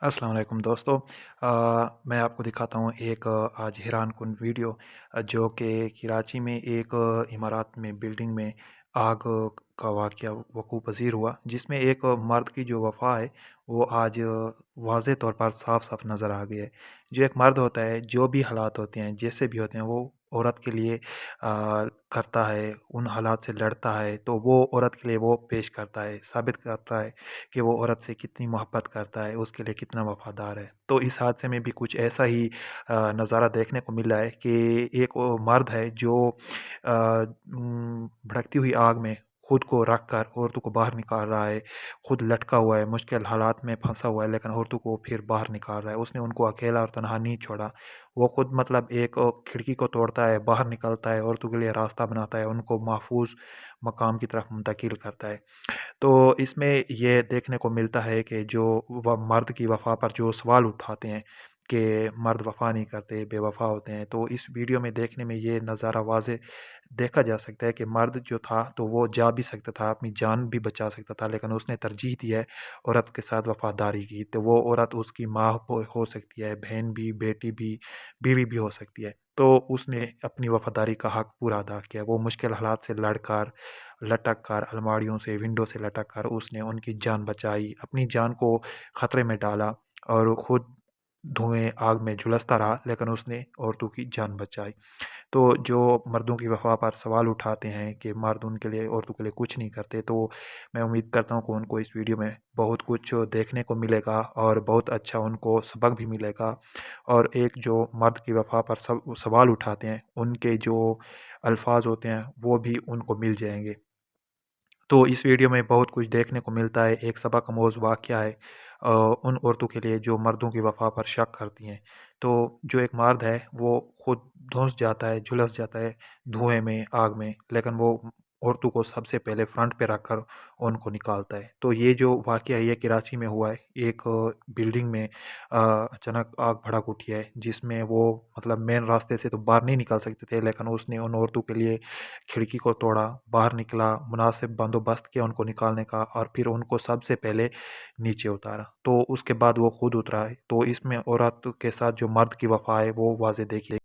अस्सलाम वालेकुम दोस्तों। मैं आपको दिखाता हूँ एक आज हैरानकुन वीडियो जो कि कराची में एक इमारत में बिल्डिंग में आग का वाक़या वक़ूअ पज़ीर हुआ, जिसमें एक मर्द की जो वफ़ा है वो आज वाज़े तौर पर साफ-साफ नज़र आ गई है। जो एक मर्द होता है, जो भी हालात होते हैं, जैसे भी होते हैं, वो औरत के लिए करता है, उन हालात से लड़ता है, तो वो औरत के लिए वो पेश करता है, साबित करता है कि वो औरत से कितनी मोहब्बत करता है, उसके लिए कितना वफ़ादार है। तो इस हादसे में भी कुछ ऐसा ही नज़ारा देखने को मिला है कि एक वो मर्द है जो भड़कती हुई आग में खुद को रख कर औरतों को बाहर निकाल रहा है, खुद लटका हुआ है, मुश्किल हालात में फंसा हुआ है, लेकिन औरतों को फिर बाहर निकाल रहा है। उसने उनको अकेला और तनहा नहीं छोड़ा। वो खुद मतलब एक खिड़की को तोड़ता है, बाहर निकलता है, औरतों के लिए रास्ता बनाता है, उनको महफूज मकाम की तरफ मुंतकिल करता है। तो इसमें ये देखने को मिलता है कि जो मर्द की वफ़ा पर जो सवाल उठाते हैं कि मर्द वफ़ा नहीं करते, बेवफ़ा होते हैं, तो इस वीडियो में देखने में ये नज़ारा वाज़े देखा जा सकता है कि मर्द जो था तो वो जा भी सकता था, अपनी जान भी बचा सकता था, लेकिन उसने तरजीह दी है औरत के साथ वफ़ादारी की। तो वो औरत उसकी माँ हो सकती है, बहन भी, बेटी भी, बीवी भी हो सकती है। तो उसने अपनी वफ़ादारी का हक़ पूरा अदा किया। वो मुश्किल हालात से लड़कर, लटक कर, अलमारियों से, विंडो से लटक कर उसने उनकी जान बचाई, अपनी जान को ख़तरे में डाला और खुद धुएँ आग में झुलसता रहा, लेकिन उसने औरतों की जान बचाई। तो जो मर्दों की वफ़ा पर सवाल उठाते हैं कि मर्द उनके लिए, औरतों के लिए कुछ नहीं करते, तो मैं उम्मीद करता हूँ कि उनको इस वीडियो में बहुत कुछ देखने को मिलेगा और बहुत अच्छा उनको सबक भी मिलेगा। और एक जो मर्द की वफ़ा पर सब सवाल उठाते हैं, उनके जो अल्फाज़ होते हैं, वो भी उनको मिल जाएँगे। तो इस वीडियो में बहुत कुछ देखने को मिलता है, एक सबक-आमोज़ वाक़या है उन औरतों के लिए जो मर्दों की वफ़ा पर शक करती हैं। तो जो एक मर्द है, वो खुद धुँस जाता है, झुलस जाता है धुएँ में, आग में, लेकिन वो औरतों को सबसे पहले फ्रंट पे रखकर उनको निकालता है। तो ये जो वाक़या है, ये कराची में हुआ है। एक बिल्डिंग में अचानक आग भड़क उठी है, जिसमें वो मतलब मेन रास्ते से तो बाहर नहीं निकल सकते थे, लेकिन उसने उन औरतों के लिए खिड़की को तोड़ा, बाहर निकला, मुनासिब बंदोबस्त किया उनको निकालने का और फिर उनको सबसे पहले नीचे उतारा। तो उसके बाद वो खुद उतरा है। तो इसमें औरत के साथ जो मर्द की वफ़ा है वो वाज़े देखी